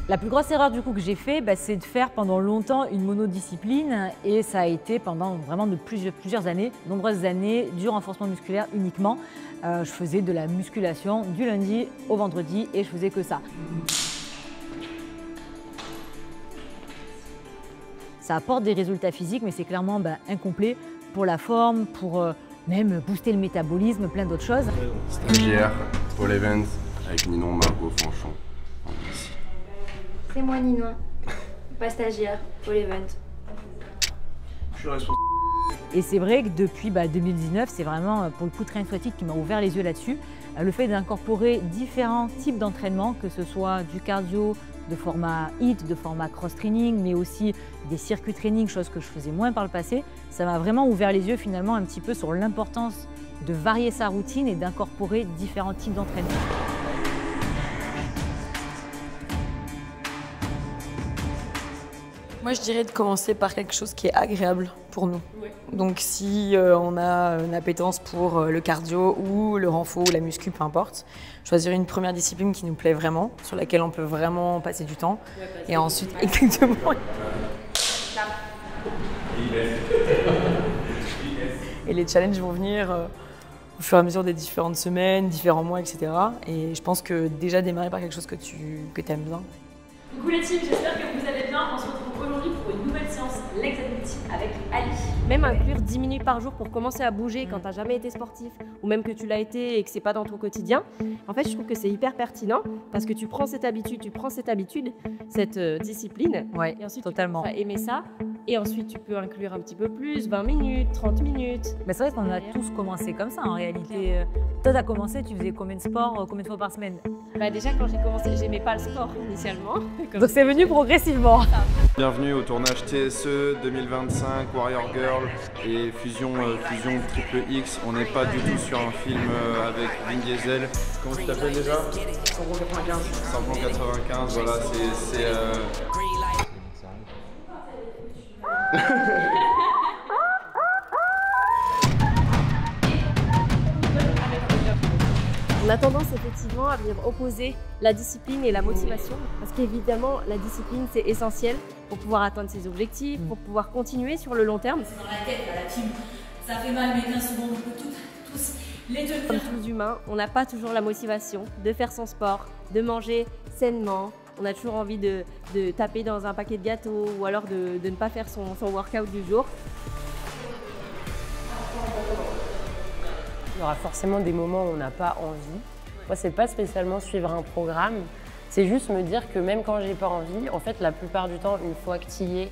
La plus grosse erreur du coup que j'ai fait, c'est de faire pendant longtemps une monodiscipline et ça a été pendant vraiment de plusieurs années, nombreuses années, du renforcement musculaire uniquement. Je faisais de la musculation du lundi au vendredi et je faisais que ça. Ça apporte des résultats physiques mais c'est clairement incomplet pour la forme, pour même booster le métabolisme, plein d'autres choses. Stagiaire, Paul Evans, avec Ninon Margot Fanchon. C'est moi Ninon, pas stagiaire, Paul Evans. Je suis responsable. Et c'est vrai que depuis 2019, c'est vraiment pour le coup Train Sweaty qui m'a ouvert les yeux là-dessus. Le fait d'incorporer différents types d'entraînement, que ce soit du cardio, de format HIIT, de format cross-training, mais aussi des circuits training, chose que je faisais moins par le passé, ça m'a vraiment ouvert les yeux finalement un petit peu sur l'importance de varier sa routine et d'incorporer différents types d'entraînement. Moi, je dirais de commencer par quelque chose qui est agréable pour nous. Oui. Donc, si on a une appétence pour le cardio ou le renfo ou la muscu, peu importe, choisir une première discipline qui nous plaît vraiment, sur laquelle on peut vraiment passer du temps. Ouais, et ensuite, exactement. Et les challenges vont venir au fur et à mesure des différentes semaines, différents mois, etc. Et je pense que déjà démarrer par quelque chose que tu aimes bien. Coucou les teams, j'espère que vous allez bien. On se retrouve aujourd'hui pour une nouvelle séance Legs and Glutes avec Ali. Même inclure 10 minutes par jour pour commencer à bouger quand tu n'as jamais été sportif ou même que tu l'as été et que c'est pas dans ton quotidien, en fait je trouve que c'est hyper pertinent parce que tu prends cette habitude, cette discipline, ouais, et ensuite totalement. tu vas aimer ça et ensuite tu peux inclure un petit peu plus, 20 minutes, 30 minutes. Mais c'est vrai qu'on a tous commencé comme ça en réalité. Toi tu as commencé, tu faisais combien de sport, combien de fois par semaine? Déjà quand j'ai commencé, j'aimais pas le sport initialement. Donc c'est venu progressivement. Bienvenue au tournage TSE 2025, Warrior Girl et Fusion Triple X. On n'est pas du tout sur un film avec Vin Diesel. Comment tu t'appelles déjà? Samplon 95. Samplon 95, voilà, c'est On a tendance effectivement à venir opposer la discipline et la motivation parce qu'évidemment la discipline c'est essentiel pour pouvoir atteindre ses objectifs, pour pouvoir continuer sur le long terme. C'est dans la tête, la team. Ça fait mal mais bien souvent on peut tous les tenir. Comme tous les humains, on n'a pas toujours la motivation de faire son sport, de manger sainement. On a toujours envie de taper dans un paquet de gâteaux ou alors de ne pas faire son workout du jour. Il y aura forcément des moments où on n'a pas envie. Moi, c'est pas spécialement suivre un programme, c'est juste me dire que même quand j'ai pas envie, en fait, la plupart du temps, une fois que tu y es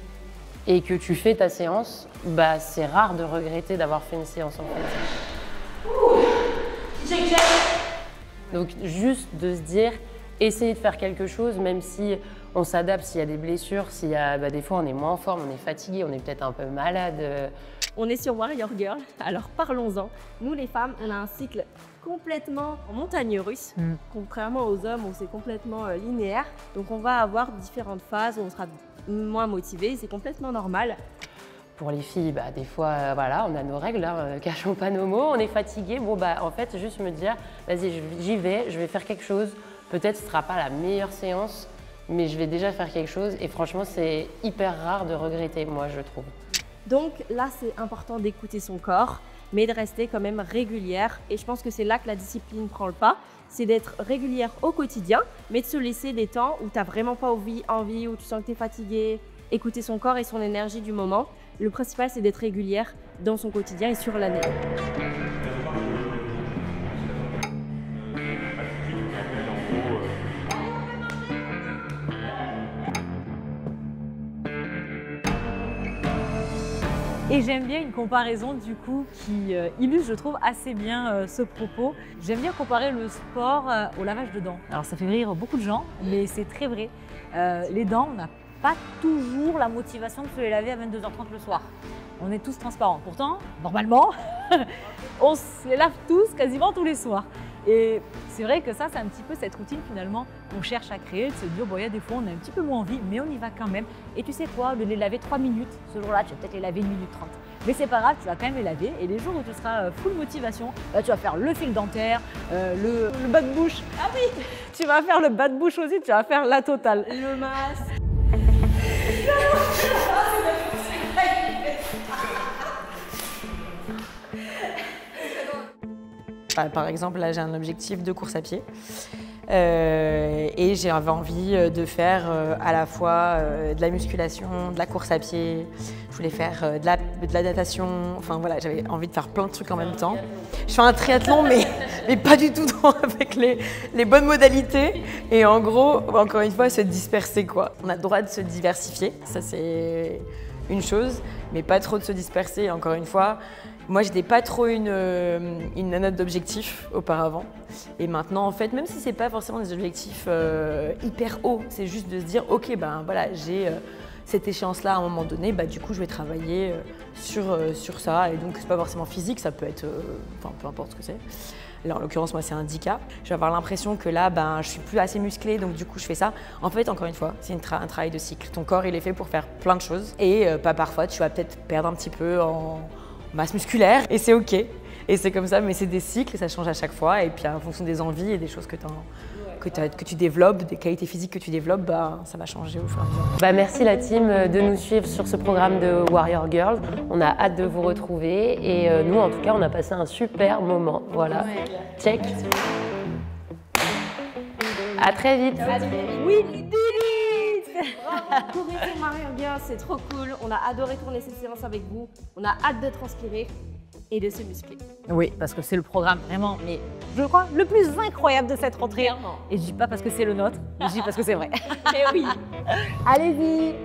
et que tu fais ta séance, c'est rare de regretter d'avoir fait une séance en fait. Donc juste de se dire, essayer de faire quelque chose, même si on s'adapte, s'il y a des blessures, s'il y a des fois on est moins en forme, on est fatigué, on est peut-être un peu malade. On est sur Warrior Girl, alors parlons-en. Nous les femmes, on a un cycle complètement en montagne russe, contrairement aux hommes où c'est complètement linéaire. Donc on va avoir différentes phases où on sera moins motivé, c'est complètement normal. Pour les filles, des fois, voilà, on a nos règles, cachons pas nos mots, on est fatigué. Bon, en fait, juste me dire, vas-y, j'y vais, je vais faire quelque chose. Peut-être ce ne sera pas la meilleure séance, mais je vais déjà faire quelque chose. Et franchement, c'est hyper rare de regretter, moi, je trouve. Donc là, c'est important d'écouter son corps, mais de rester quand même régulière. Et je pense que c'est là que la discipline prend le pas. C'est d'être régulière au quotidien, mais de se laisser des temps où tu n'as vraiment pas envie, où tu sens que tu es fatigué. Écouter son corps et son énergie du moment. Le principal, c'est d'être régulière dans son quotidien et sur l'année. Et j'aime bien une comparaison du coup qui illustre, je trouve, assez bien ce propos. J'aime bien comparer le sport au lavage de dents. Alors ça fait rire beaucoup de gens, mais c'est très vrai. Les dents, on n'a pas toujours la motivation de se les laver à 22h30 le soir. On est tous transparents. Pourtant, normalement, on se les lave tous quasiment tous les soirs. Et c'est vrai que ça, c'est un petit peu cette routine finalement qu'on cherche à créer, de se dire, bon, il y a des fois, on a un petit peu moins envie, mais on y va quand même. Et tu sais quoi, de les laver 3 minutes, ce jour-là, tu vas peut-être les laver 1 minute 30. Mais c'est pas grave, tu vas quand même les laver. Et les jours où tu seras full motivation, là, tu vas faire le fil dentaire, le bas de bouche. Ah oui, tu vas faire le bas de bouche aussi, tu vas faire la totale. Le masque. Par exemple, là, j'ai un objectif de course à pied et j'avais envie de faire à la fois de la musculation, de la course à pied, je voulais faire de la natation, enfin voilà, j'avais envie de faire plein de trucs en même temps. Je fais un triathlon, mais pas du tout avec les bonnes modalités et en gros, encore une fois, se disperser quoi. On a le droit de se diversifier, ça c'est une chose, mais pas trop de se disperser, encore une fois. Moi, j'étais pas trop une nana d'objectifs auparavant. Et maintenant, en fait, même si c'est pas forcément des objectifs hyper hauts, c'est juste de se dire, ok, ben voilà, j'ai cette échéance-là à un moment donné, bah, du coup, je vais travailler sur ça. Et donc, c'est pas forcément physique, ça peut être, enfin, peu importe ce que c'est. Là, en l'occurrence, moi, c'est un 10K. Je vais avoir l'impression que là, ben, je suis plus assez musclée, donc du coup, je fais ça. En fait, encore une fois, c'est un travail de cycle. Ton corps, il est fait pour faire plein de choses. Et parfois, tu vas peut-être perdre un petit peu en masse musculaire et c'est ok. Et c'est comme ça, mais c'est des cycles, ça change à chaque fois. Et puis en fonction des envies et des choses que tu développes, des qualités physiques que tu développes, bah, ça va changer au fur et à mesure. Bah, merci la team de nous suivre sur ce programme de Warrior Girls. On a hâte de vous retrouver et nous, en tout cas, on a passé un super moment. Voilà, check. À très vite. Oui, courez pour Warrior Girls, c'est trop cool. On a adoré tourner cette séance avec vous. On a hâte de transpirer et de se muscler. Oui, parce que c'est le programme vraiment, mais je crois, le plus incroyable de cette rentrée. Et je dis pas parce que c'est le nôtre, je dis parce que c'est vrai. Mais oui. Allez-y.